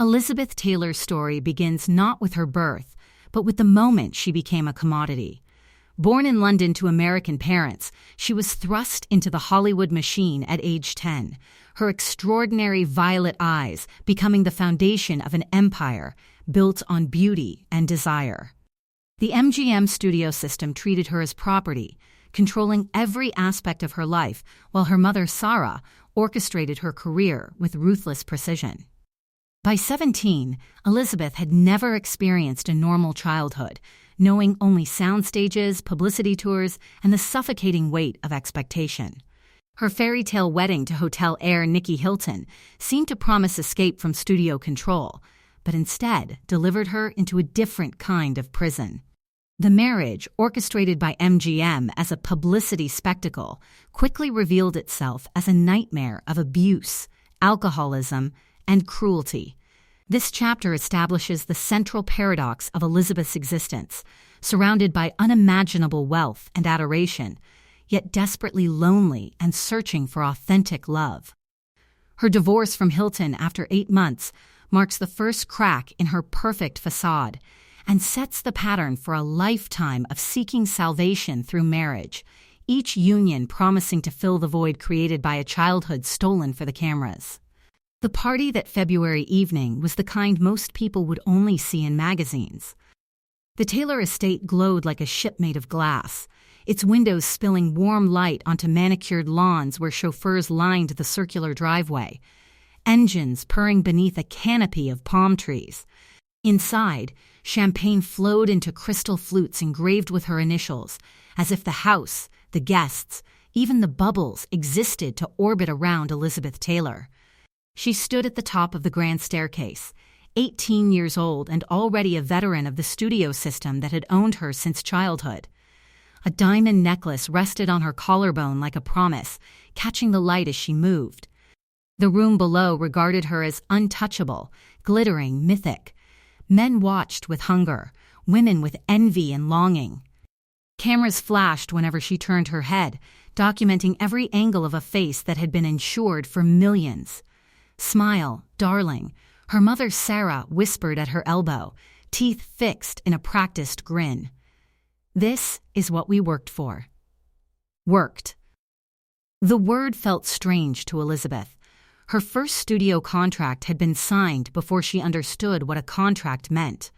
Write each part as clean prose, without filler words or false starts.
Elizabeth Taylor's story begins not with her birth, but with the moment she became a commodity. Born in London to American parents, she was thrust into the Hollywood machine at age 10, her extraordinary violet eyes becoming the foundation of an empire built on beauty and desire. The MGM studio system treated her as property, controlling every aspect of her life, while her mother, Sarah, orchestrated her career with ruthless precision. By 17, Elizabeth had never experienced a normal childhood, knowing only sound stages, publicity tours, and the suffocating weight of expectation. Her fairy tale wedding to hotel heir Nicky Hilton seemed to promise escape from studio control, but instead delivered her into a different kind of prison. The marriage, orchestrated by MGM as a publicity spectacle, quickly revealed itself as a nightmare of abuse, alcoholism, and cruelty. This chapter establishes the central paradox of Elizabeth's existence, surrounded by unimaginable wealth and adoration, yet desperately lonely and searching for authentic love. Her divorce from Hilton after 8 months marks the first crack in her perfect facade and sets the pattern for a lifetime of seeking salvation through marriage, each union promising to fill the void created by a childhood stolen for the cameras. The party that February evening was the kind most people would only see in magazines. The Taylor estate glowed like a ship made of glass, its windows spilling warm light onto manicured lawns where chauffeurs lined the circular driveway, engines purring beneath a canopy of palm trees. Inside, champagne flowed into crystal flutes engraved with her initials, as if the house, the guests, even the bubbles existed to orbit around Elizabeth Taylor. She stood at the top of the grand staircase, 18 years old and already a veteran of the studio system that had owned her since childhood. A diamond necklace rested on her collarbone like a promise, catching the light as she moved. The room below regarded her as untouchable, glittering, mythic. Men watched with hunger, women with envy and longing. Cameras flashed whenever she turned her head, documenting every angle of a face that had been insured for millions. "Smile, darling," her mother Sarah whispered at her elbow, teeth fixed in a practiced grin. This is what we worked for. Worked. The word felt strange to Elizabeth. Her first studio contract had been signed before she understood what a contract meant.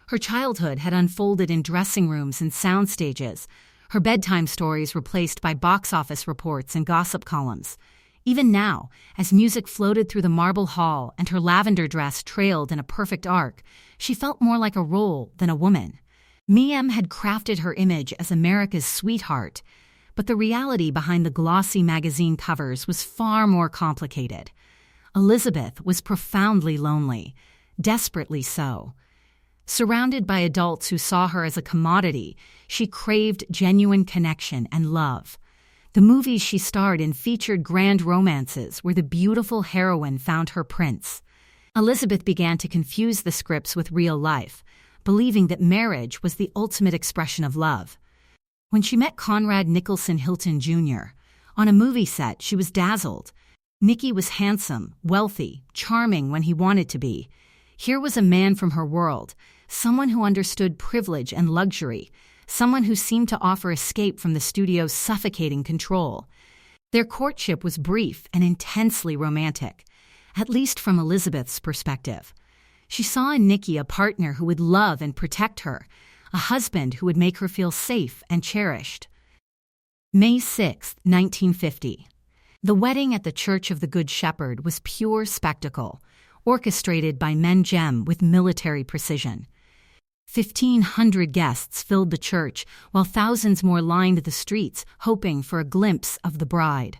Her childhood had unfolded in dressing rooms and sound stages, her bedtime stories replaced by box office reports and gossip columns. Even now, as music floated through the marble hall and her lavender dress trailed in a perfect arc, she felt more like a role than a woman. MGM had crafted her image as America's sweetheart, but the reality behind the glossy magazine covers was far more complicated. Elizabeth was profoundly lonely, desperately so. Surrounded by adults who saw her as a commodity, she craved genuine connection and love. The movies she starred in featured grand romances where the beautiful heroine found her prince. Elizabeth began to confuse the scripts with real life, believing that marriage was the ultimate expression of love. When she met Conrad Nicholson Hilton Jr. on a movie set, she was dazzled. Nicky was handsome, wealthy, charming when he wanted to be. Here was a man from her world, someone who understood privilege and luxury, someone who seemed to offer escape from the studio's suffocating control. Their courtship was brief and intensely romantic, at least from Elizabeth's perspective. She saw in Nicky a partner who would love and protect her, a husband who would make her feel safe and cherished. May 6, 1950. The wedding at the Church of the Good Shepherd was pure spectacle, orchestrated by MGM with military precision. 1,500 guests filled the church, while thousands more lined the streets, hoping for a glimpse of the bride.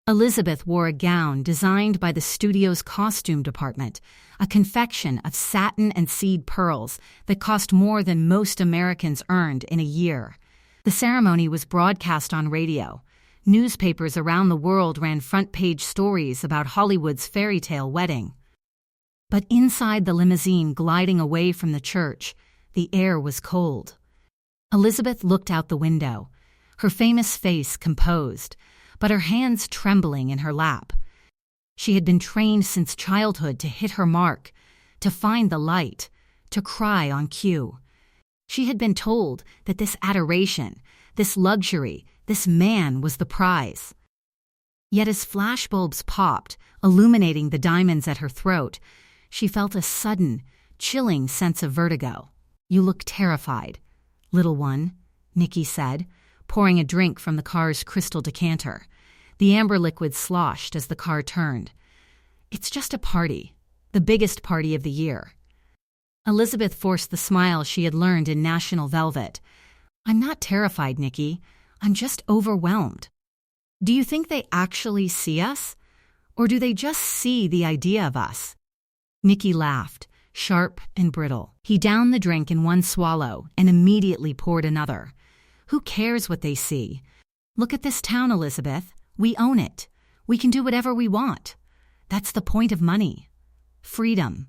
Elizabeth wore a gown designed by the studio's costume department, a confection of satin and seed pearls that cost more than most Americans earned in a year. The ceremony was broadcast on radio. Newspapers around the world ran front-page stories about Hollywood's fairy tale wedding. But inside the limousine gliding away from the church, the air was cold. Elizabeth looked out the window, her famous face composed, but her hands trembling in her lap. She had been trained since childhood to hit her mark, to find the light, to cry on cue. She had been told that this adoration, this luxury, this man was the prize. Yet as flashbulbs popped, illuminating the diamonds at her throat, she felt a sudden, chilling sense of vertigo. "You look terrified, little one," Nikki said, pouring a drink from the car's crystal decanter. The amber liquid sloshed as the car turned. "It's just a party, the biggest party of the year." Elizabeth forced the smile she had learned in National Velvet. "I'm not terrified, Nikki. I'm just overwhelmed." "Do you think they actually see us? Or do they just see the idea of us?" Nikki laughed, sharp and brittle. He downed the drink in one swallow and immediately poured another. "Who cares what they see? Look at this town, Elizabeth. We own it. We can do whatever we want. That's the point of money. Freedom."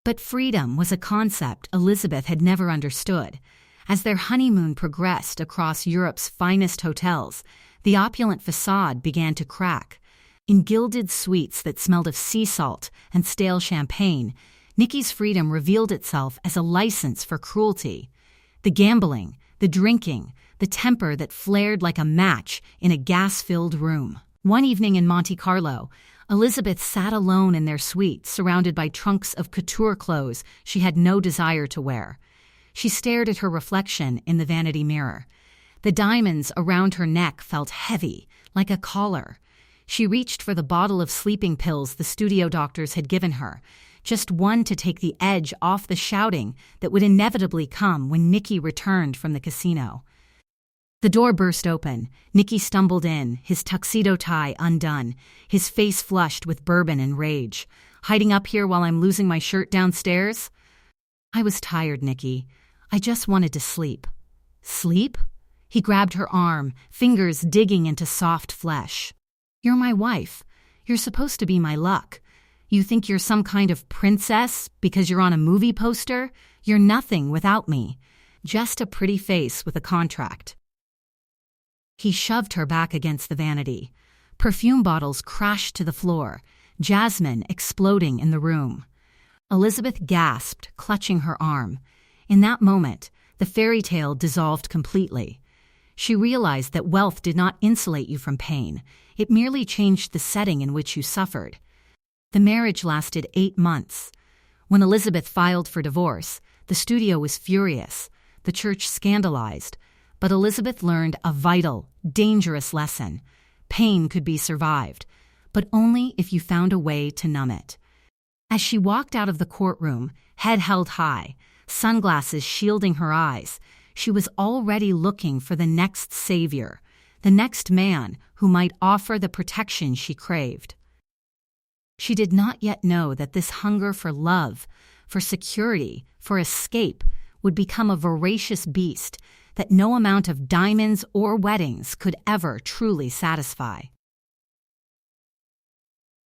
But freedom was a concept Elizabeth had never understood. As their honeymoon progressed across Europe's finest hotels, the opulent facade began to crack. In gilded suites that smelled of sea salt and stale champagne, Nikki's freedom revealed itself as a license for cruelty. The gambling, the drinking, the temper that flared like a match in a gas-filled room. One evening in Monte Carlo, Elizabeth sat alone in their suite, surrounded by trunks of couture clothes she had no desire to wear. She stared at her reflection in the vanity mirror. The diamonds around her neck felt heavy, like a collar. She reached for the bottle of sleeping pills the studio doctors had given her, just one to take the edge off the shouting that would inevitably come when Nikki returned from the casino. The door burst open. Nikki stumbled in, his tuxedo tie undone, his face flushed with bourbon and rage. "Hiding up here while I'm losing my shirt downstairs?" "I was tired, Nikki. I just wanted to sleep." "Sleep?" He grabbed her arm, fingers digging into soft flesh. "You're my wife. You're supposed to be my luck. You think you're some kind of princess because you're on a movie poster? You're nothing without me. Just a pretty face with a contract." He shoved her back against the vanity. Perfume bottles crashed to the floor, jasmine exploding in the room. Elizabeth gasped, clutching her arm. In that moment, the fairy tale dissolved completely. She realized that wealth did not insulate you from pain. It merely changed the setting in which you suffered. The marriage lasted 8 months. When Elizabeth filed for divorce, the studio was furious, the church scandalized, but Elizabeth learned a vital, dangerous lesson. Pain could be survived, but only if you found a way to numb it. As she walked out of the courtroom, head held high, sunglasses shielding her eyes, she was already looking for the next savior, the next man who might offer the protection she craved. She did not yet know that this hunger for love, for security, for escape would become a voracious beast that no amount of diamonds or weddings could ever truly satisfy.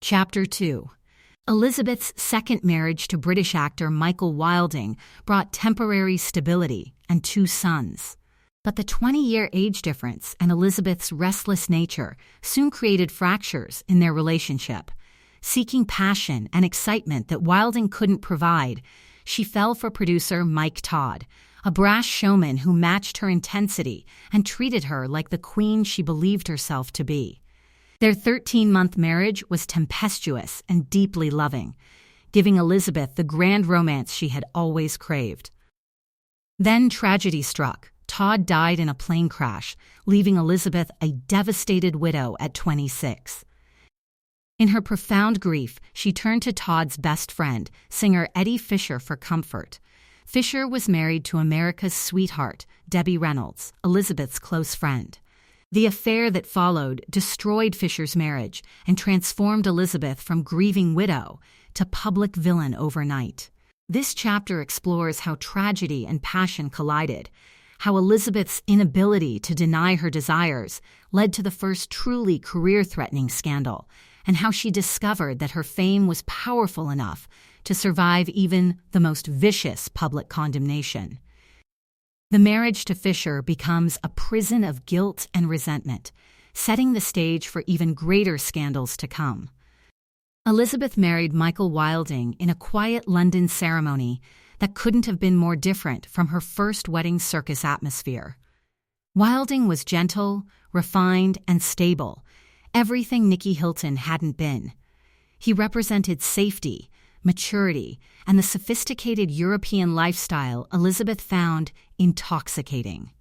Chapter 2. Elizabeth's second marriage to British actor Michael Wilding brought temporary stability and 2 sons. But the 20-year age difference and Elizabeth's restless nature soon created fractures in their relationship. Seeking passion and excitement that Wilding couldn't provide, she fell for producer Mike Todd, a brash showman who matched her intensity and treated her like the queen she believed herself to be. Their 13-month marriage was tempestuous and deeply loving, giving Elizabeth the grand romance she had always craved. Then tragedy struck. Todd died in a plane crash, leaving Elizabeth a devastated widow at 26. In her profound grief, she turned to Todd's best friend, singer Eddie Fisher, for comfort. Fisher was married to America's sweetheart, Debbie Reynolds, Elizabeth's close friend. The affair that followed destroyed Fisher's marriage and transformed Elizabeth from grieving widow to public villain overnight. This chapter explores how tragedy and passion collided, how Elizabeth's inability to deny her desires led to the first truly career-threatening scandal, and how she discovered that her fame was powerful enough to survive even the most vicious public condemnation. The marriage to Fisher becomes a prison of guilt and resentment, setting the stage for even greater scandals to come. Elizabeth married Michael Wilding in a quiet London ceremony that couldn't have been more different from her first wedding circus atmosphere. Wilding was gentle, refined, and stable, everything Nikki Hilton hadn't been. He represented safety, maturity, and the sophisticated European lifestyle Elizabeth found intoxicating.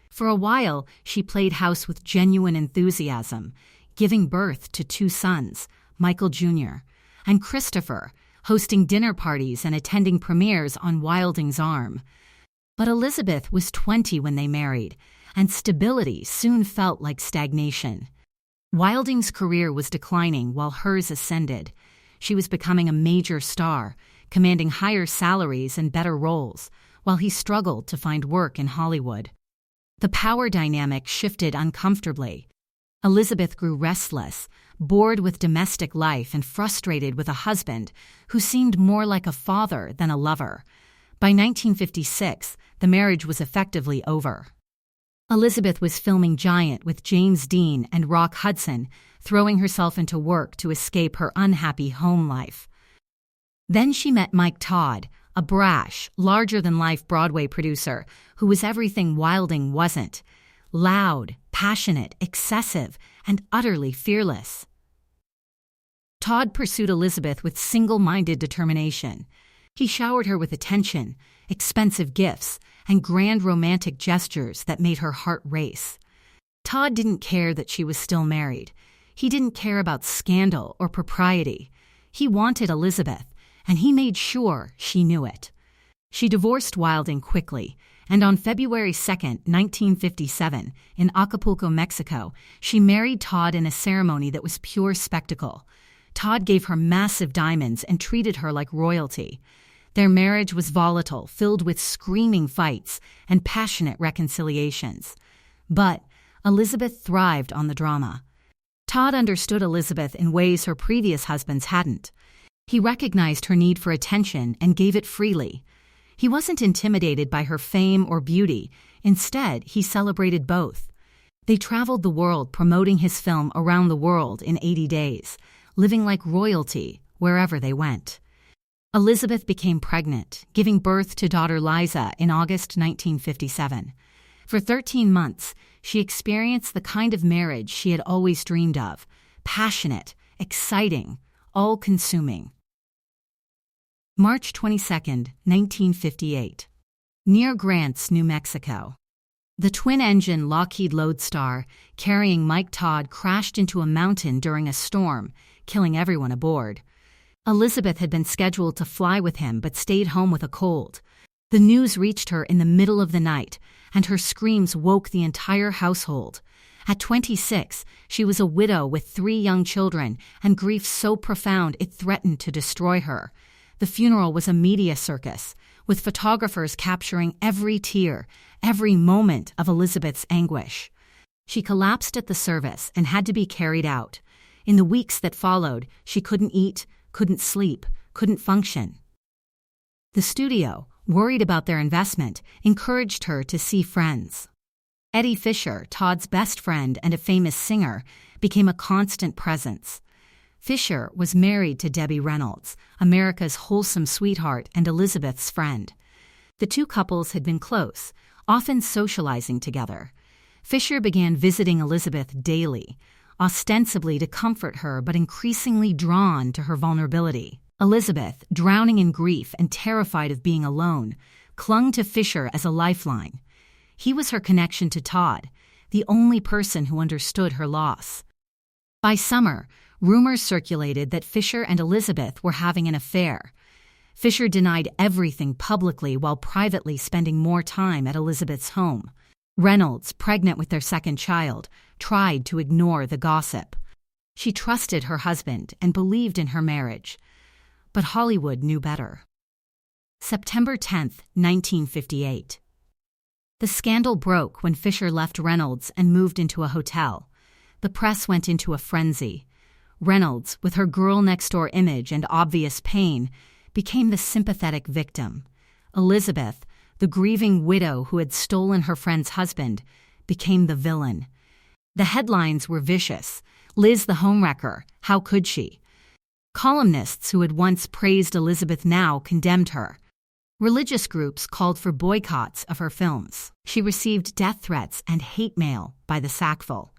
For a while, she played house with genuine enthusiasm, giving birth to 2 sons, Michael Jr. and Christopher, hosting dinner parties and attending premieres on Wilding's arm. But Elizabeth was 20 when they married, and stability soon felt like stagnation. Wilding's career was declining while hers ascended. She was becoming a major star, commanding higher salaries and better roles, while he struggled to find work in Hollywood. The power dynamic shifted uncomfortably. Elizabeth grew restless, bored with domestic life and frustrated with a husband who seemed more like a father than a lover. By 1956, the marriage was effectively over. Elizabeth was filming Giant with James Dean and Rock Hudson, throwing herself into work to escape her unhappy home life. Then she met Mike Todd, a brash, larger-than-life Broadway producer who was everything Wilding wasn't: loud, passionate, excessive, and utterly fearless. Todd pursued Elizabeth with single-minded determination. He showered her with attention, expensive gifts, and grand romantic gestures that made her heart race. Todd didn't care that she was still married. He didn't care about scandal or propriety. He wanted Elizabeth, and he made sure she knew it. She divorced Wilding quickly, and on February 2, 1957, in Acapulco, Mexico, she married Todd in a ceremony that was pure spectacle. Todd gave her massive diamonds and treated her like royalty. Their marriage was volatile, filled with screaming fights and passionate reconciliations. But Elizabeth thrived on the drama. Todd understood Elizabeth in ways her previous husbands hadn't. He recognized her need for attention and gave it freely. He wasn't intimidated by her fame or beauty. Instead, he celebrated both. They traveled the world promoting his film Around the World in 80 days, living like royalty wherever they went. Elizabeth became pregnant, giving birth to daughter Liza in August 1957. For 13 months, she experienced the kind of marriage she had always dreamed of: passionate, exciting, all-consuming. March 22, 1958. Near Grants, New Mexico. The twin-engine Lockheed Lodestar carrying Mike Todd crashed into a mountain during a storm, killing everyone aboard. Elizabeth had been scheduled to fly with him but stayed home with a cold. The news reached her in the middle of the night, and her screams woke the entire household. At 26, she was a widow with 3 young children, and grief so profound it threatened to destroy her. The funeral was a media circus, with photographers capturing every tear, every moment of Elizabeth's anguish. She collapsed at the service and had to be carried out. In the weeks that followed, she couldn't eat, couldn't sleep, couldn't function. The studio, worried about their investment, encouraged her to see friends. Eddie Fisher, Todd's best friend and a famous singer, became a constant presence. Fisher was married to Debbie Reynolds, America's wholesome sweetheart and Elizabeth's friend. The two couples had been close, often socializing together. Fisher began visiting Elizabeth daily, ostensibly to comfort her but increasingly drawn to her vulnerability. Elizabeth, drowning in grief and terrified of being alone, clung to Fisher as a lifeline. He was her connection to Todd, the only person who understood her loss. By summer, rumors circulated that Fisher and Elizabeth were having an affair. Fisher denied everything publicly while privately spending more time at Elizabeth's home. Reynolds, pregnant with their second child, tried to ignore the gossip. She trusted her husband and believed in her marriage. But Hollywood knew better. September 10, 1958. The scandal broke when Fisher left Reynolds and moved into a hotel. The press went into a frenzy. Reynolds, with her girl-next-door image and obvious pain, became the sympathetic victim. Elizabeth, the grieving widow who had stolen her friend's husband, became the villain. The headlines were vicious. Liz the homewrecker, how could she? Columnists who had once praised Elizabeth now condemned her. Religious groups called for boycotts of her films. She received death threats and hate mail by the sackful.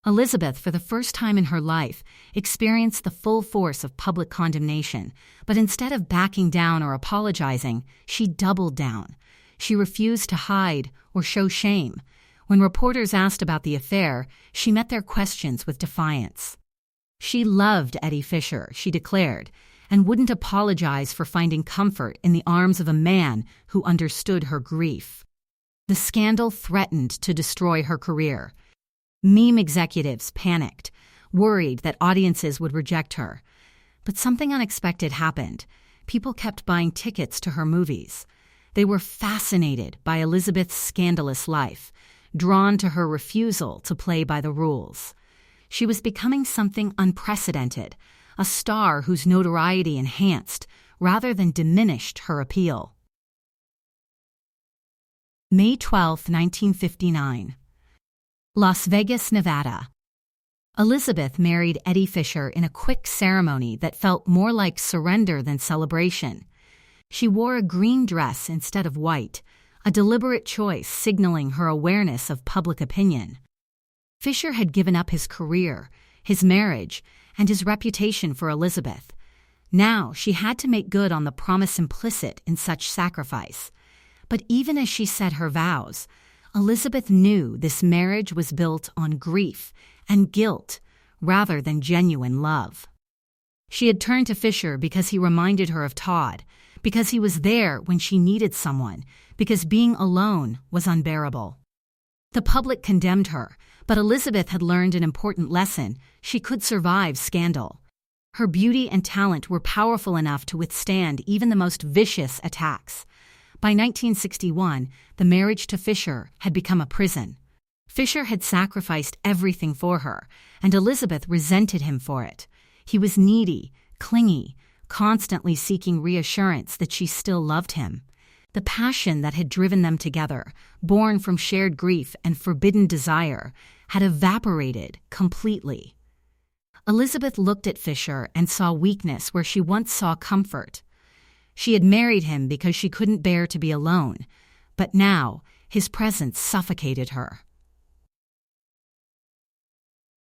Elizabeth, for the first time in her life, experienced the full force of public condemnation, but instead of backing down or apologizing, she doubled down. She refused to hide or show shame. When reporters asked about the affair, she met their questions with defiance. She loved Eddie Fisher, she declared, and wouldn't apologize for finding comfort in the arms of a man who understood her grief. The scandal threatened to destroy her career. Meme executives panicked, worried that audiences would reject her. But something unexpected happened. People kept buying tickets to her movies. They were fascinated by Elizabeth's scandalous life, drawn to her refusal to play by the rules. She was becoming something unprecedented, a star whose notoriety enhanced rather than diminished her appeal. May 12, 1959. Las Vegas, Nevada. Elizabeth married Eddie Fisher in a quick ceremony that felt more like surrender than celebration. She wore a green dress instead of white, a deliberate choice signaling her awareness of public opinion. Fisher had given up his career, his marriage, and his reputation for Elizabeth. Now she had to make good on the promise implicit in such sacrifice. But even as she said her vows, Elizabeth knew this marriage was built on grief and guilt rather than genuine love. She had turned to Fisher because he reminded her of Todd, because he was there when she needed someone, because being alone was unbearable. The public condemned her, but Elizabeth had learned an important lesson: she could survive scandal. Her beauty and talent were powerful enough to withstand even the most vicious attacks. By 1961, the marriage to Fisher had become a prison. Fisher had sacrificed everything for her, and Elizabeth resented him for it. He was needy, clingy, constantly seeking reassurance that she still loved him. The passion that had driven them together, born from shared grief and forbidden desire, had evaporated completely. Elizabeth looked at Fisher and saw weakness where she once saw comfort. She had married him because she couldn't bear to be alone, but now his presence suffocated her.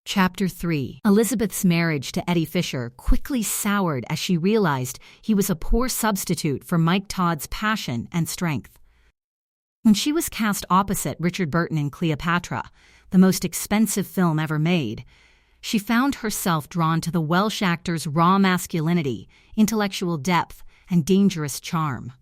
Chapter 3. Elizabeth's marriage to Eddie Fisher quickly soured as she realized he was a poor substitute for Mike Todd's passion and strength. When she was cast opposite Richard Burton in Cleopatra, the most expensive film ever made, she found herself drawn to the Welsh actor's raw masculinity, intellectual depth, and dangerous charm.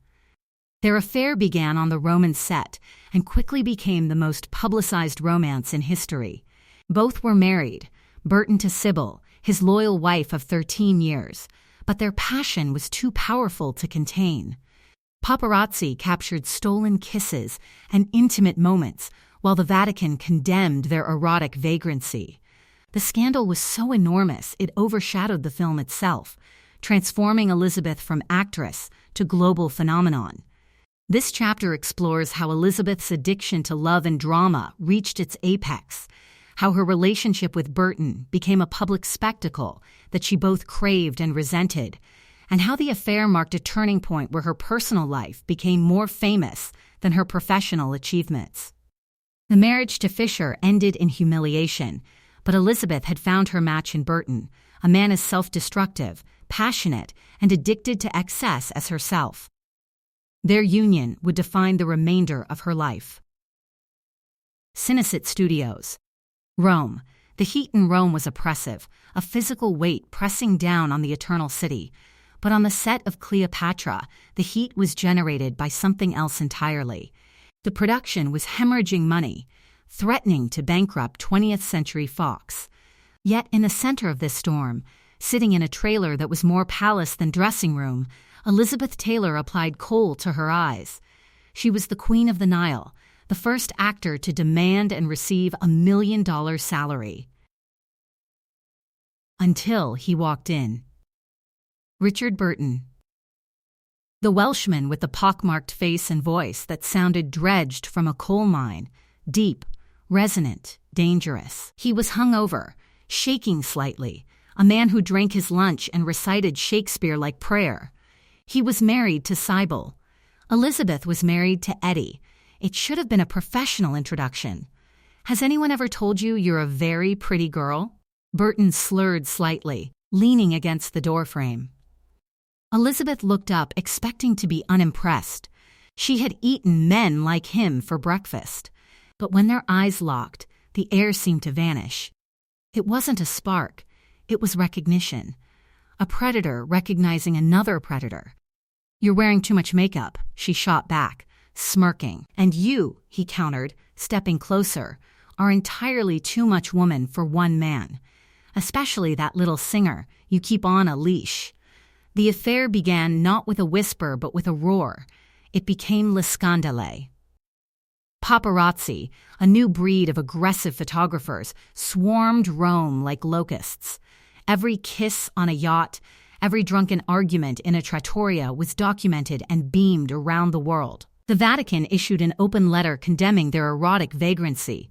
Their affair began on the Roman set and quickly became the most publicized romance in history. Both were married, Burton to Sybil, his loyal wife of 13 years, but their passion was too powerful to contain. Paparazzi captured stolen kisses and intimate moments, while the Vatican condemned their erotic vagrancy. The scandal was so enormous it overshadowed the film itself, transforming Elizabeth from actress to global phenomenon. This chapter explores how Elizabeth's addiction to love and drama reached its apex, how her relationship with Burton became a public spectacle that she both craved and resented, and how the affair marked a turning point where her personal life became more famous than her professional achievements. The marriage to Fisher ended in humiliation, but Elizabeth had found her match in Burton, a man as self-destructive, passionate, and addicted to excess as herself. Their union would define the remainder of her life. Cinecit Studios. Rome. The heat in Rome was oppressive, a physical weight pressing down on the Eternal City. But on the set of Cleopatra, the heat was generated by something else entirely. The production was hemorrhaging money, threatening to bankrupt 20th Century Fox. Yet in the center of this storm, sitting in a trailer that was more palace than dressing room, Elizabeth Taylor applied coal to her eyes. She was the Queen of the Nile, the first actor to demand and receive $1 million salary. Until he walked in. Richard Burton. The Welshman with the pockmarked face and voice that sounded dredged from a coal mine, deep, resonant, dangerous. He was hungover, shaking slightly, a man who drank his lunch and recited Shakespeare like prayer. He was married to Sybil. Elizabeth was married to Eddie. It should have been a professional introduction. Has anyone ever told you you're a very pretty girl? Burton slurred slightly, leaning against the doorframe. Elizabeth looked up, expecting to be unimpressed. She had eaten men like him for breakfast. But when their eyes locked, the air seemed to vanish. It wasn't a spark. It was recognition. A predator recognizing another predator. "You're wearing too much makeup," she shot back, smirking. "And you," he countered, stepping closer, "are entirely too much woman for one man. Especially that little singer you keep on a leash." The affair began not with a whisper but with a roar. It became Le Scandalous. Paparazzi, a new breed of aggressive photographers, swarmed Rome like locusts. Every kiss on a yacht, every drunken argument in a trattoria was documented and beamed around the world. The Vatican issued an open letter condemning their erotic vagrancy.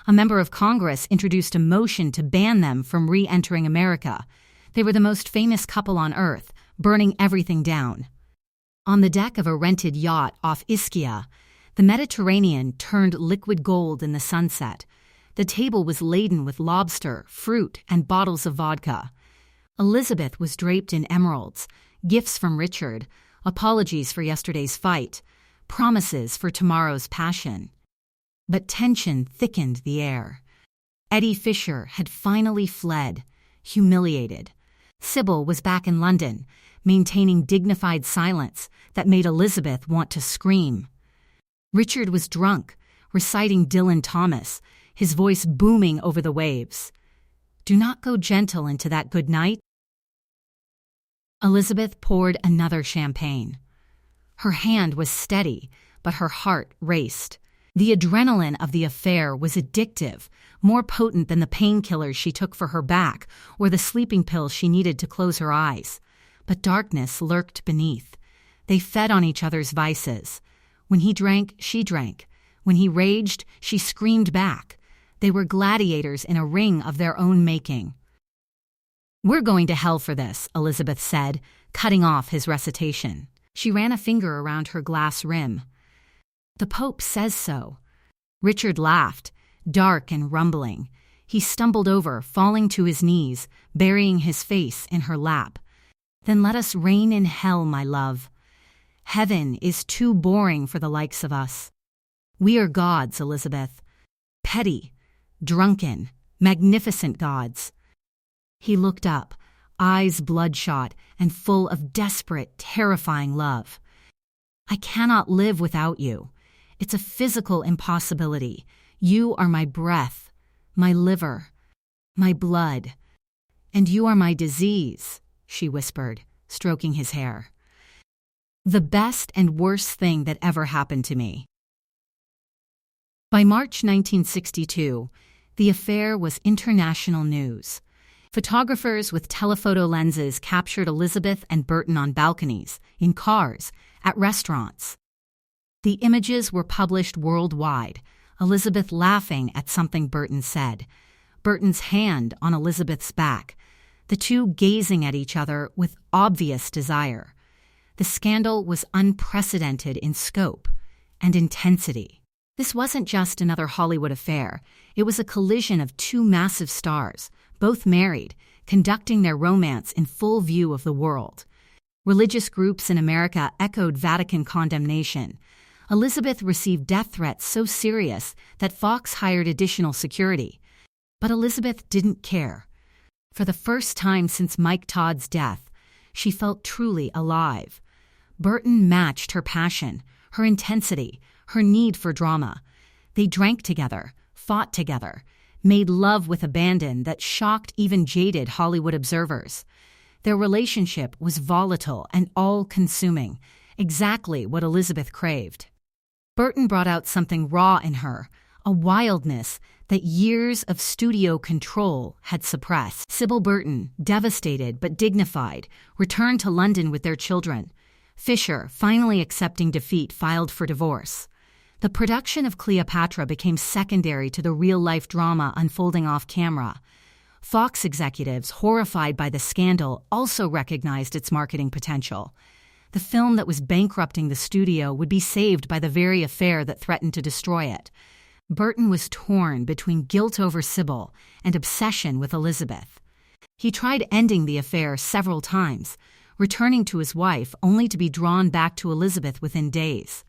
A member of Congress introduced a motion to ban them from re-entering America. They were the most famous couple on Earth, burning everything down. On the deck of a rented yacht off Ischia, the Mediterranean turned liquid gold in the sunset. The table was laden with lobster, fruit, and bottles of vodka. Elizabeth was draped in emeralds, gifts from Richard, apologies for yesterday's fight, promises for tomorrow's passion. But tension thickened the air. Eddie Fisher had finally fled, humiliated. Sybil was back in London, maintaining dignified silence that made Elizabeth want to scream. Richard was drunk, reciting Dylan Thomas, his voice booming over the waves. "Do not go gentle into that good night." Elizabeth poured another champagne. Her hand was steady, but her heart raced. The adrenaline of the affair was addictive, more potent than the painkillers she took for her back or the sleeping pills she needed to close her eyes. But darkness lurked beneath. They fed on each other's vices. When he drank, she drank. When he raged, she screamed back. They were gladiators in a ring of their own making. "We're going to hell for this," Elizabeth said, cutting off his recitation. She ran a finger around her glass rim. "The Pope says so." Richard laughed, dark and rumbling. He stumbled over, falling to his knees, burying his face in her lap. "Then let us reign in hell, my love. Heaven is too boring for the likes of us. We are gods, Elizabeth. Petty, drunken, magnificent gods." He looked up, eyes bloodshot and full of desperate, terrifying love. "I cannot live without you. It's a physical impossibility. You are my breath, my liver, my blood. And you are my disease," she whispered, stroking his hair. "The best and worst thing that ever happened to me." By March 1962, the affair was international news. Photographers with telephoto lenses captured Elizabeth and Burton on balconies, in cars, at restaurants. The images were published worldwide, Elizabeth laughing at something Burton said, Burton's hand on Elizabeth's back, the two gazing at each other with obvious desire. The scandal was unprecedented in scope and intensity. This wasn't just another Hollywood affair. It was a collision of two massive stars, both married, conducting their romance in full view of the world. Religious groups in America echoed Vatican condemnation. Elizabeth received death threats so serious that Fox hired additional security. But Elizabeth didn't care. For the first time since Mike Todd's death, she felt truly alive. Burton matched her passion, her intensity, her need for drama. They drank together, fought together, made love with abandon that shocked even jaded Hollywood observers. Their relationship was volatile and all-consuming, exactly what Elizabeth craved. Burton brought out something raw in her, a wildness that years of studio control had suppressed. Sybil Burton, devastated but dignified, returned to London with their children. Fisher, finally accepting defeat, filed for divorce. The production of Cleopatra became secondary to the real-life drama unfolding off camera. Fox executives, horrified by the scandal, also recognized its marketing potential. The film that was bankrupting the studio would be saved by the very affair that threatened to destroy it. Burton was torn between guilt over Sybil and obsession with Elizabeth. He tried ending the affair several times, returning to his wife only to be drawn back to Elizabeth within days.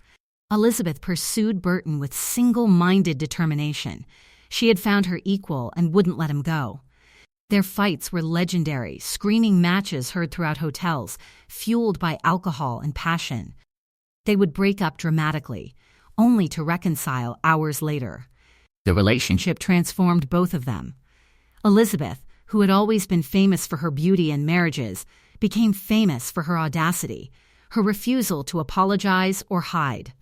Elizabeth pursued Burton with single-minded determination. She had found her equal and wouldn't let him go. Their fights were legendary, screaming matches heard throughout hotels, fueled by alcohol and passion. They would break up dramatically, only to reconcile hours later. The relationship transformed both of them. Elizabeth, who had always been famous for her beauty and marriages, became famous for her audacity, her refusal to apologize or hide.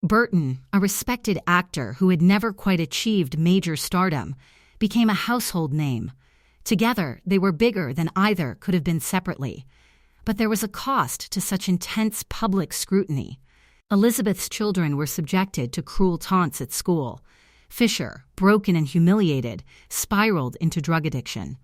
Burton, a respected actor who had never quite achieved major stardom, became a household name. Together, they were bigger than either could have been separately. But there was a cost to such intense public scrutiny. Elizabeth's children were subjected to cruel taunts at school. Fisher, broken and humiliated, spiraled into drug addiction.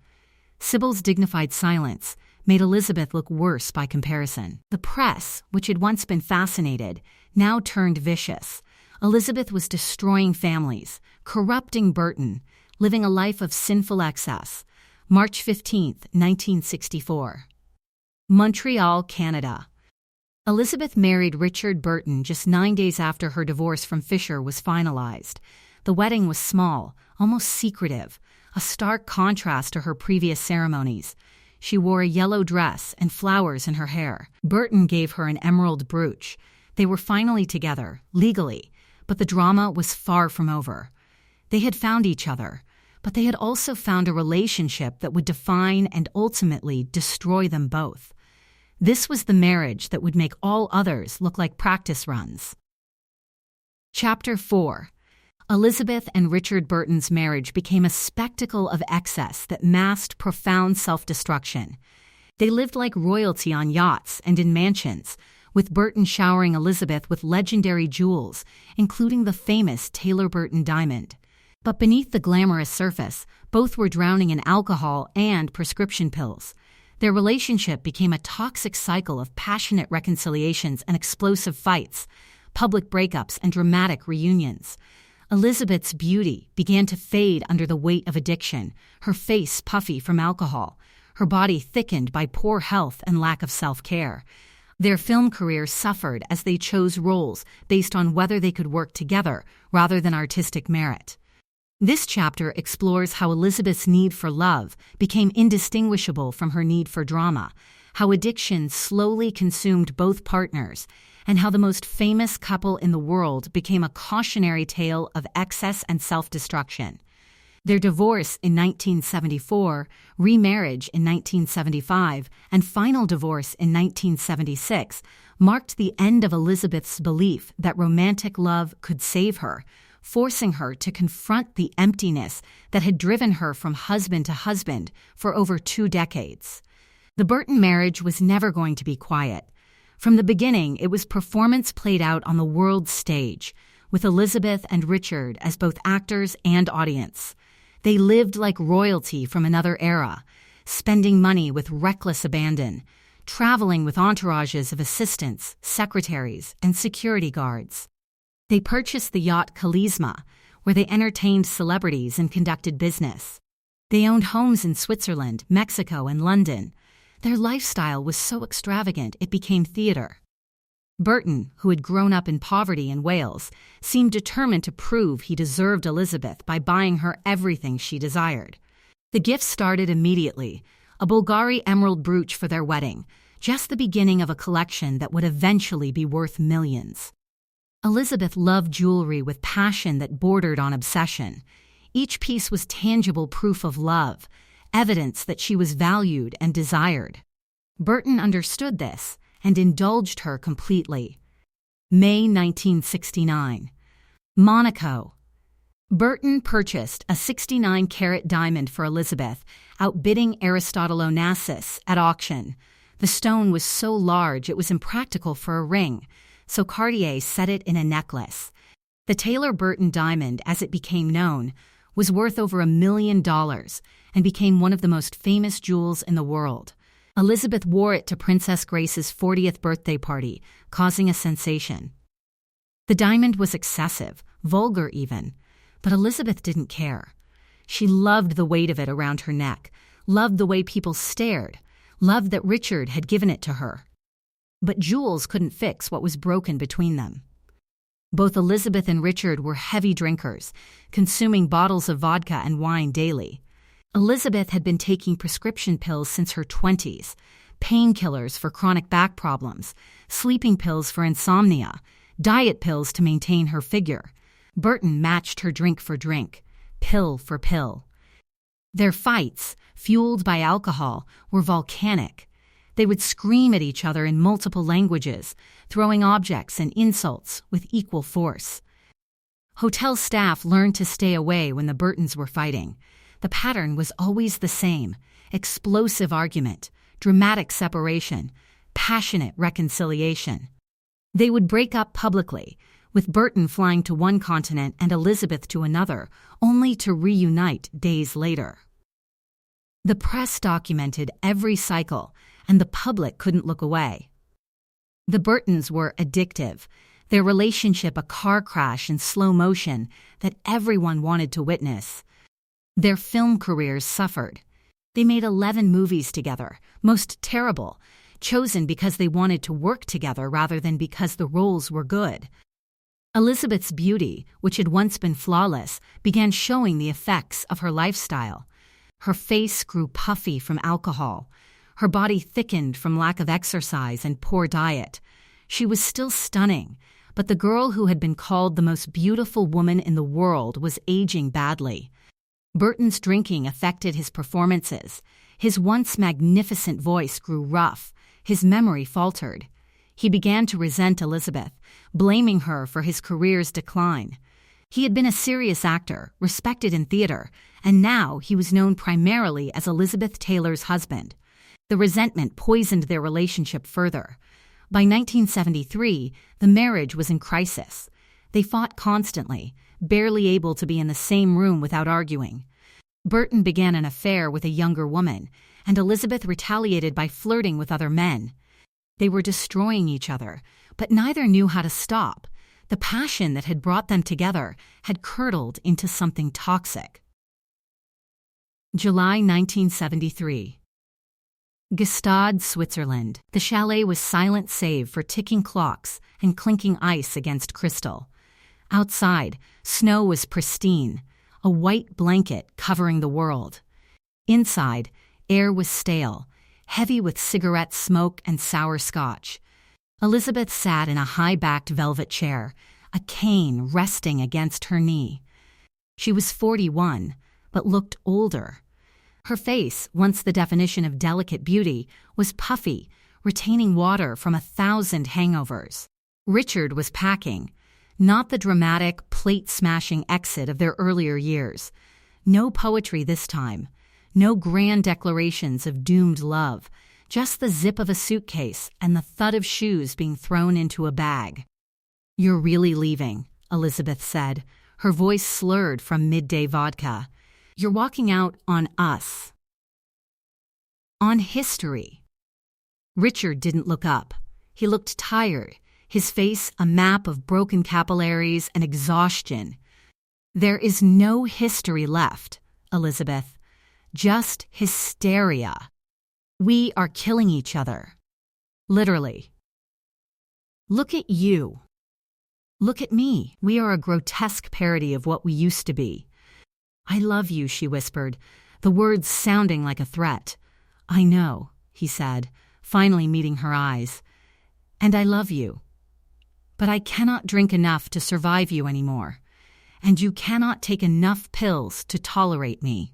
Sybil's dignified silence made Elizabeth look worse by comparison. The press, which had once been fascinated, now turned vicious. Elizabeth was destroying families, corrupting Burton, living a life of sinful excess. March 15, 1964. Montreal, Canada. Elizabeth married Richard Burton just 9 days after her divorce from Fisher was finalized. The wedding was small, almost secretive, a stark contrast to her previous ceremonies. She wore a yellow dress and flowers in her hair. Burton gave her an emerald brooch. They were finally together, legally, but the drama was far from over. They had found each other, but they had also found a relationship that would define and ultimately destroy them both. This was the marriage that would make all others look like practice runs. Chapter 4. Elizabeth and Richard Burton's marriage became a spectacle of excess that masked profound self-destruction. They lived like royalty on yachts and in mansions, with Burton showering Elizabeth with legendary jewels, including the famous Taylor Burton diamond. But beneath the glamorous surface, both were drowning in alcohol and prescription pills. Their relationship became a toxic cycle of passionate reconciliations and explosive fights, public breakups and dramatic reunions. Elizabeth's beauty began to fade under the weight of addiction, her face puffy from alcohol, her body thickened by poor health and lack of self-care. Their film career suffered as they chose roles based on whether they could work together rather than artistic merit. This chapter explores how Elizabeth's need for love became indistinguishable from her need for drama, how addiction slowly consumed both partners, and how the most famous couple in the world became a cautionary tale of excess and self-destruction. Their divorce in 1974, remarriage in 1975, and final divorce in 1976 marked the end of Elizabeth's belief that romantic love could save her, forcing her to confront the emptiness that had driven her from husband to husband for over 2 decades. The Burton marriage was never going to be quiet. From the beginning, it was performance played out on the world stage, with Elizabeth and Richard as both actors and audience. They lived like royalty from another era, spending money with reckless abandon, traveling with entourages of assistants, secretaries, and security guards. They purchased the yacht Charisma, where they entertained celebrities and conducted business. They owned homes in Switzerland, Mexico, and London. Their lifestyle was so extravagant it became theater. Burton, who had grown up in poverty in Wales, seemed determined to prove he deserved Elizabeth by buying her everything she desired. The gifts started immediately, a Bulgari emerald brooch for their wedding, just the beginning of a collection that would eventually be worth millions. Elizabeth loved jewelry with passion that bordered on obsession. Each piece was tangible proof of love, evidence that she was valued and desired. Burton understood this and indulged her completely. May 1969. Monaco. Burton purchased a 69-carat diamond for Elizabeth, outbidding Aristocrat at auction. The stone was so large it was impractical for a ring, so Cartier set it in a necklace. The Taylor Burton diamond, as it became known, was worth over $1 million and became one of the most famous jewels in the world. Elizabeth wore it to Princess Grace's 40th birthday party, causing a sensation. The diamond was excessive, vulgar even, but Elizabeth didn't care. She loved the weight of it around her neck, loved the way people stared, loved that Richard had given it to her. But jewels couldn't fix what was broken between them. Both Elizabeth and Richard were heavy drinkers, consuming bottles of vodka and wine daily. Elizabeth had been taking prescription pills since her 20s, painkillers for chronic back problems, sleeping pills for insomnia, diet pills to maintain her figure. Burton matched her drink for drink, pill for pill. Their fights, fueled by alcohol, were volcanic. They would scream at each other in multiple languages, throwing objects and insults with equal force. Hotel staff learned to stay away when the Burtons were fighting. The pattern was always the same: explosive argument, dramatic separation, passionate reconciliation. They would break up publicly, with Burton flying to one continent and Elizabeth to another, only to reunite days later. The press documented every cycle, and the public couldn't look away. The Burtons were addictive, their relationship a car crash in slow motion that everyone wanted to witness. Their film careers suffered. They made 11 movies together, most terrible, chosen because they wanted to work together rather than because the roles were good. Elizabeth's beauty, which had once been flawless, began showing the effects of her lifestyle. Her face grew puffy from alcohol. Her body thickened from lack of exercise and poor diet. She was still stunning, but the girl who had been called the most beautiful woman in the world was aging badly. Burton's drinking affected his performances. His once magnificent voice grew rough. His memory faltered. He began to resent Elizabeth, blaming her for his career's decline. He had been a serious actor, respected in theater, and now he was known primarily as Elizabeth Taylor's husband. The resentment poisoned their relationship further. By 1973, the marriage was in crisis. They fought constantly, barely able to be in the same room without arguing. Burton began an affair with a younger woman, and Elizabeth retaliated by flirting with other men. They were destroying each other, but neither knew how to stop. The passion that had brought them together had curdled into something toxic. July 1973. Gstaad, Switzerland. The chalet was silent save for ticking clocks and clinking ice against crystal. Outside, snow was pristine, a white blanket covering the world. Inside, air was stale, heavy with cigarette smoke and sour scotch. Elizabeth sat in a high-backed velvet chair, a cane resting against her knee. She was 41, but looked older. Her face, once the definition of delicate beauty, was puffy, retaining water from 1,000 hangovers. Richard was packing, not the dramatic, plate-smashing exit of their earlier years. No poetry this time, no grand declarations of doomed love, just the zip of a suitcase and the thud of shoes being thrown into a bag. "You're really leaving," Elizabeth said, her voice slurred from midday vodka. "You're walking out on us. On history." Richard didn't look up. He looked tired, his face a map of broken capillaries and exhaustion. "There is no history left, Elizabeth. Just hysteria. We are killing each other. Literally. Look at you. Look at me. We are a grotesque parody of what we used to be." "I love you," she whispered, the words sounding like a threat. "I know," he said, finally meeting her eyes. "And I love you. But I cannot drink enough to survive you anymore, and you cannot take enough pills to tolerate me."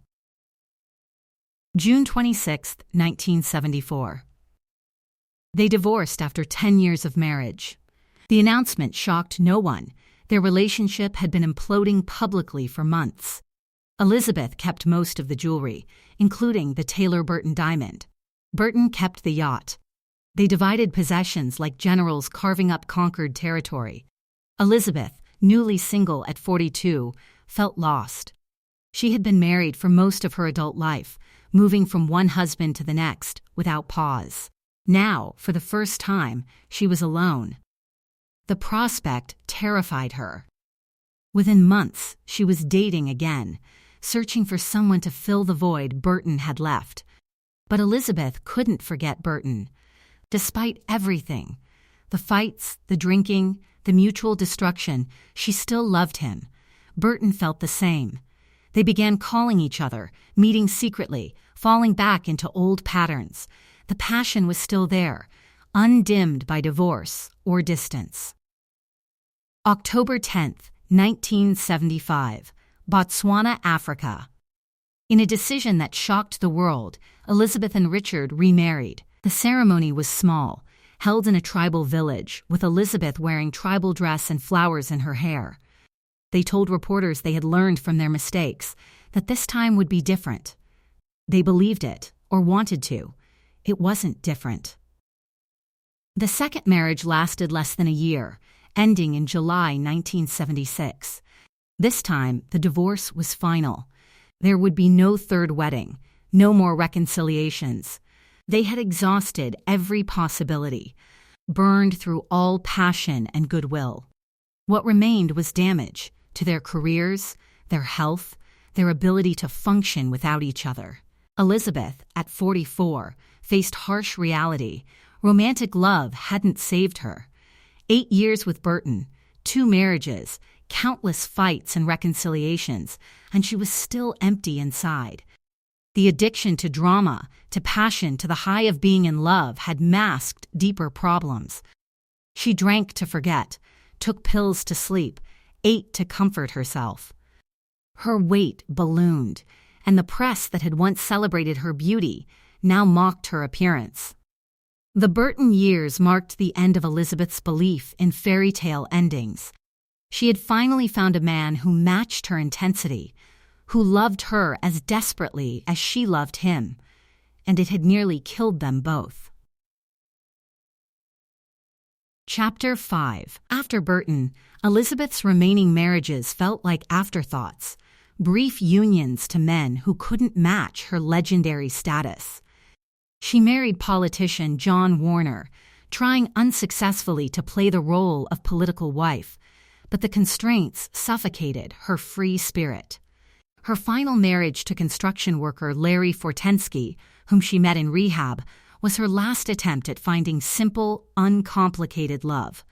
June 26, 1974. They divorced after 10 years of marriage. The announcement shocked no one. Their relationship had been imploding publicly for months. Elizabeth kept most of the jewelry, including the Taylor-Burton diamond. Burton kept the yacht. They divided possessions like generals carving up conquered territory. Elizabeth, newly single at 42, felt lost. She had been married for most of her adult life, moving from one husband to the next without pause. Now, for the first time, she was alone. The prospect terrified her. Within months, she was dating again, searching for someone to fill the void Burton had left. But Elizabeth couldn't forget Burton. Despite everything, the fights, the drinking, the mutual destruction, she still loved him. Burton felt the same. They began calling each other, meeting secretly, falling back into old patterns. The passion was still there, undimmed by divorce or distance. October 10th, 1975, Botswana, Africa. In a decision that shocked the world, Elizabeth and Richard remarried. The ceremony was small, held in a tribal village, with Elizabeth wearing tribal dress and flowers in her hair. They told reporters they had learned from their mistakes, that this time would be different. They believed it, or wanted to. It wasn't different. The second marriage lasted less than a year, ending in July 1976. This time, the divorce was final. There would be no third wedding, no more reconciliations. They had exhausted every possibility, burned through all passion and goodwill. What remained was damage to their careers, their health, their ability to function without each other. Elizabeth, at 44, faced harsh reality. Romantic love hadn't saved her. 8 years with Burton, 2 marriages, countless fights and reconciliations, and she was still empty inside. The addiction to drama, to passion, to the high of being in love had masked deeper problems. She drank to forget, took pills to sleep, ate to comfort herself. Her weight ballooned, and the press that had once celebrated her beauty now mocked her appearance. The Burton years marked the end of Elizabeth's belief in fairy tale endings. She had finally found a man who matched her intensity, who loved her as desperately as she loved him, and it had nearly killed them both. Chapter 5. After Burton, Elizabeth's remaining marriages felt like afterthoughts, brief unions to men who couldn't match her legendary status. She married politician John Warner, trying unsuccessfully to play the role of political wife, but the constraints suffocated her free spirit. Her final marriage to construction worker Larry Fortensky, whom she met in rehab, was her last attempt at finding simple, uncomplicated love.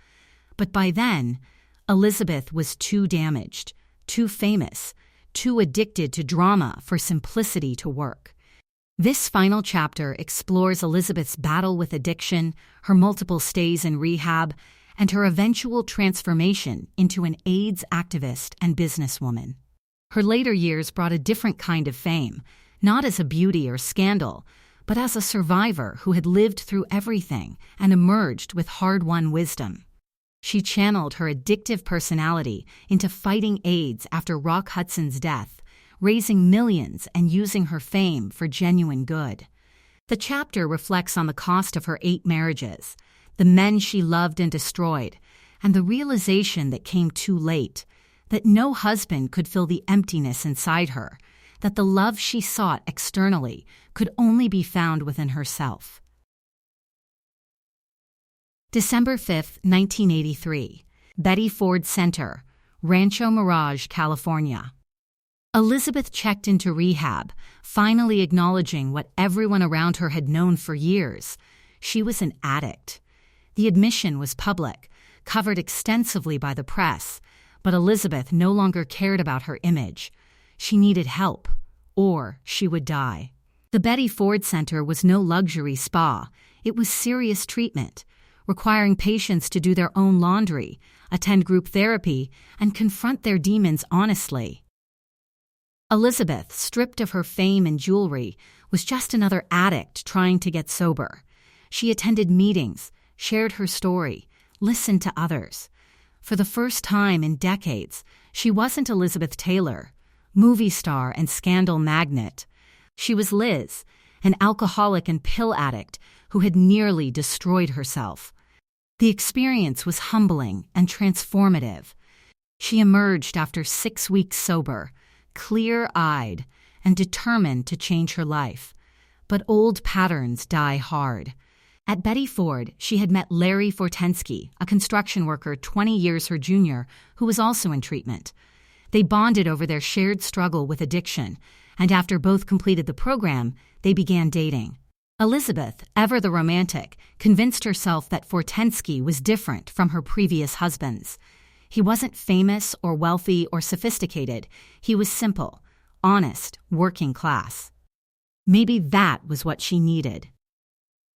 But by then, Elizabeth was too damaged, too famous, too addicted to drama for simplicity to work. This final chapter explores Elizabeth's battle with addiction, her multiple stays in rehab, and her eventual transformation into an AIDS activist and businesswoman. Her later years brought a different kind of fame, not as a beauty or scandal, but as a survivor who had lived through everything and emerged with hard-won wisdom. She channeled her addictive personality into fighting AIDS after Rock Hudson's death, raising millions and using her fame for genuine good. The chapter reflects on the cost of her 8 marriages, the men she loved and destroyed, and the realization that came too late, that no husband could fill the emptiness inside her, that the love she sought externally could only be found within herself. December 5, 1983, Betty Ford Center, Rancho Mirage, California. Elizabeth checked into rehab, finally acknowledging what everyone around her had known for years. She was an addict. The admission was public, covered extensively by the press, but Elizabeth no longer cared about her image. She needed help, or she would die. The Betty Ford Center was no luxury spa. It was serious treatment, requiring patients to do their own laundry, attend group therapy, and confront their demons honestly. Elizabeth, stripped of her fame and jewelry, was just another addict trying to get sober. She attended meetings, shared her story, listened to others. For the first time in decades, she wasn't Elizabeth Taylor, movie star and scandal magnate. She was Liz, an alcoholic and pill addict who had nearly destroyed herself. The experience was humbling and transformative. She emerged after 6 weeks sober, clear-eyed, and determined to change her life. But old patterns die hard. At Betty Ford, she had met Larry Fortensky, a construction worker 20 years her junior, who was also in treatment. They bonded over their shared struggle with addiction, and after both completed the program, they began dating. Elizabeth, ever the romantic, convinced herself that Fortensky was different from her previous husbands. He wasn't famous or wealthy or sophisticated. He was simple, honest, working class. Maybe that was what she needed.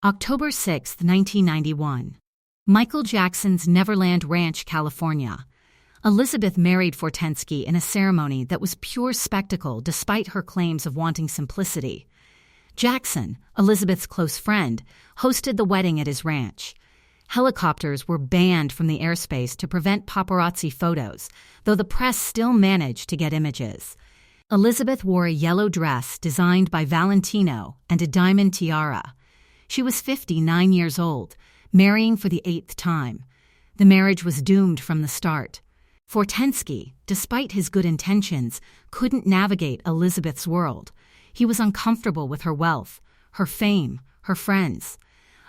October 6, 1991. Michael Jackson's Neverland Ranch, California. Elizabeth married Fortensky in a ceremony that was pure spectacle despite her claims of wanting simplicity. Jackson, Elizabeth's close friend, hosted the wedding at his ranch. Helicopters were banned from the airspace to prevent paparazzi photos, though the press still managed to get images. Elizabeth wore a yellow dress designed by Valentino and a diamond tiara. She was 59 years old, marrying for the 8th time. The marriage was doomed from the start. Fortensky, despite his good intentions, couldn't navigate Elizabeth's world. He was uncomfortable with her wealth, her fame, her friends.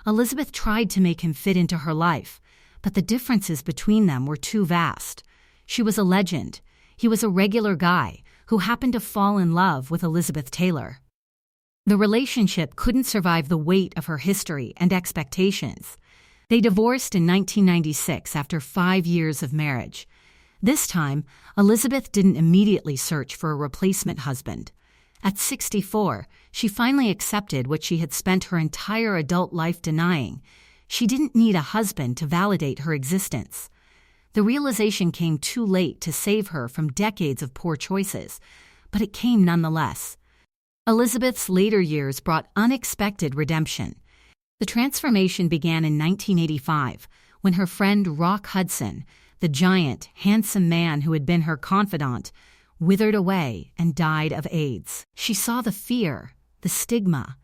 Elizabeth tried to make him fit into her life, but the differences between them were too vast. She was a legend. He was a regular guy who happened to fall in love with Elizabeth Taylor. The relationship couldn't survive the weight of her history and expectations. They divorced in 1996 after 5 years of marriage. This time, Elizabeth didn't immediately search for a replacement husband. At 64, she finally accepted what she had spent her entire adult life denying. She didn't need a husband to validate her existence. The realization came too late to save her from decades of poor choices, but it came nonetheless. Elizabeth's later years brought unexpected redemption. The transformation began in 1985, when her friend Rock Hudson, the giant, handsome man who had been her confidant, withered away and died of AIDS. She saw the fear, the stigma,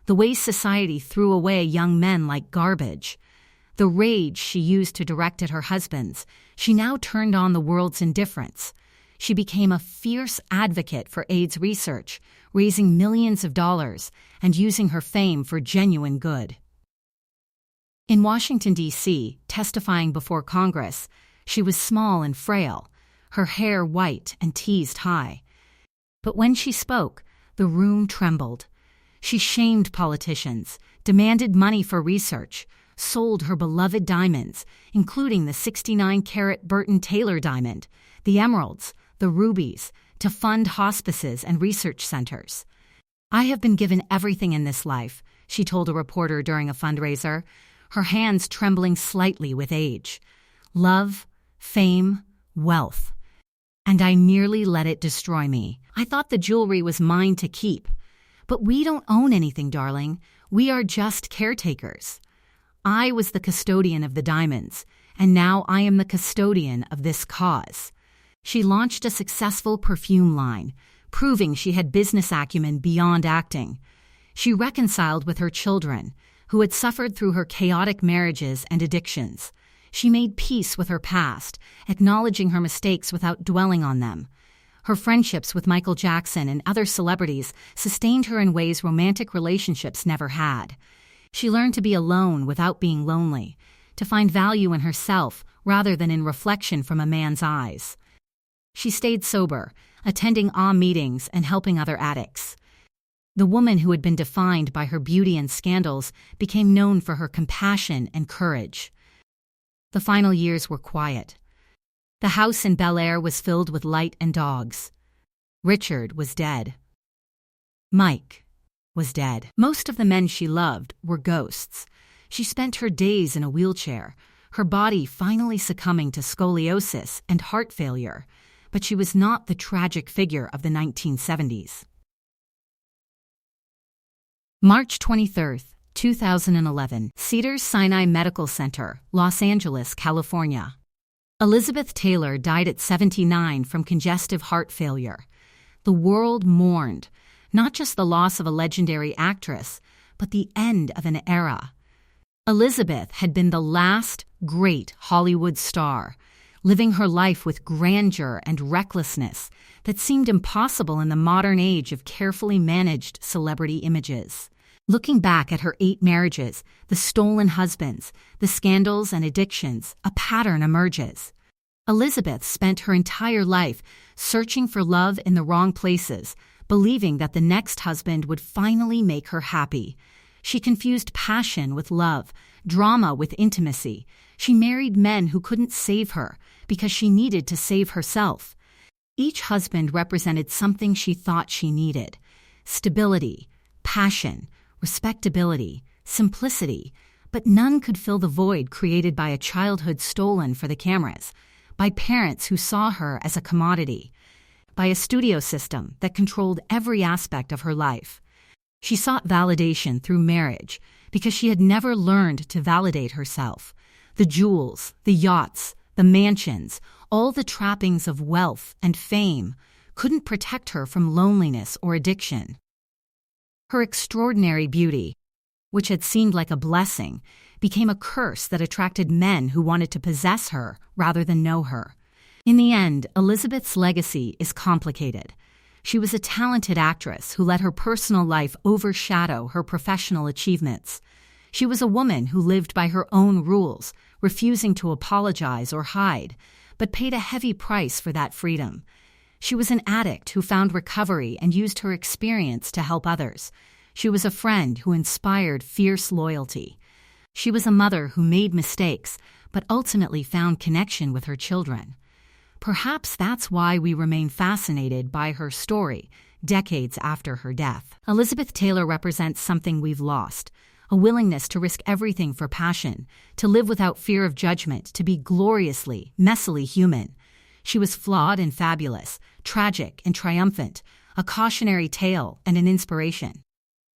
the way society threw away young men like garbage. The rage she used to direct at her husbands, she now turned on the world's indifference. She became a fierce advocate for AIDS research, raising millions of dollars and using her fame for genuine good. In Washington, D.C., testifying before Congress, she was small and frail, her hair white and teased high. But when she spoke, the room trembled. She shamed politicians, demanded money for research, sold her beloved diamonds, including the 69-carat Burton Taylor diamond, the emeralds, the rubies, to fund hospices and research centers. "I have been given everything in this life," she told a reporter during a fundraiser, her hands trembling slightly with age. "Love, fame, wealth. And I nearly let it destroy me. I thought the jewelry was mine to keep. But we don't own anything, darling. We are just caretakers. I was the custodian of the diamonds, and now I am the custodian of this cause." She launched a successful perfume line, proving she had business acumen beyond acting. She reconciled with her children, who had suffered through her chaotic marriages and addictions. She made peace with her past, acknowledging her mistakes without dwelling on them. Her friendships with Michael Jackson and other celebrities sustained her in ways romantic relationships never had. She learned to be alone without being lonely, to find value in herself rather than in reflection from a man's eyes. She stayed sober, attending meetings and helping other addicts. The woman who had been defined by her beauty and scandals became known for her compassion and courage. The final years were quiet. The house in Bel Air was filled with light and dogs. Richard was dead. Mike was dead. Most of the men she loved were ghosts. She spent her days in a wheelchair, her body finally succumbing to scoliosis and heart failure, but she was not the tragic figure of the 1970s. March 23, 2011, Cedars-Sinai Medical Center, Los Angeles, California. Elizabeth Taylor died at 79 from congestive heart failure. The world mourned, not just the loss of a legendary actress, but the end of an era. Elizabeth had been the last great Hollywood star, living her life with grandeur and recklessness that seemed impossible in the modern age of carefully managed celebrity images. Looking back at her 8 marriages, the stolen husbands, the scandals and addictions, a pattern emerges. Elizabeth spent her entire life searching for love in the wrong places, believing that the next husband would finally make her happy. She confused passion with love, drama with intimacy. She married men who couldn't save her because she needed to save herself. Each husband represented something she thought she needed: stability, passion, respectability, simplicity, but none could fill the void created by a childhood stolen for the cameras, by parents who saw her as a commodity, by a studio system that controlled every aspect of her life. She sought validation through marriage because she had never learned to validate herself. The jewels, the yachts, the mansions, all the trappings of wealth and fame couldn't protect her from loneliness or addiction. Her extraordinary beauty, which had seemed like a blessing, became a curse that attracted men who wanted to possess her rather than know her. In the end, Elizabeth's legacy is complicated. She was a talented actress who let her personal life overshadow her professional achievements. She was a woman who lived by her own rules, refusing to apologize or hide, but paid a heavy price for that freedom. She was an addict who found recovery and used her experience to help others. She was a friend who inspired fierce loyalty. She was a mother who made mistakes, but ultimately found connection with her children. Perhaps that's why we remain fascinated by her story, decades after her death. Elizabeth Taylor represents something we've lost: a willingness to risk everything for passion, to live without fear of judgment, to be gloriously, messily human. She was flawed and fabulous, tragic and triumphant, a cautionary tale and an inspiration.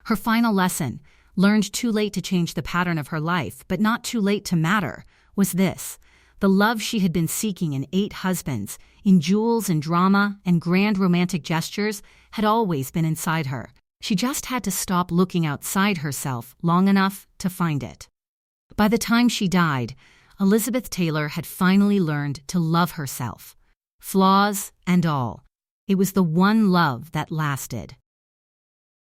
Her final lesson, learned too late to change the pattern of her life, but not too late to matter, was this: the love she had been seeking in 8 husbands, in jewels and drama and grand romantic gestures, had always been inside her. She just had to stop looking outside herself long enough to find it. By the time she died, Elizabeth Taylor had finally learned to love herself. Flaws and all, it was the one love that lasted.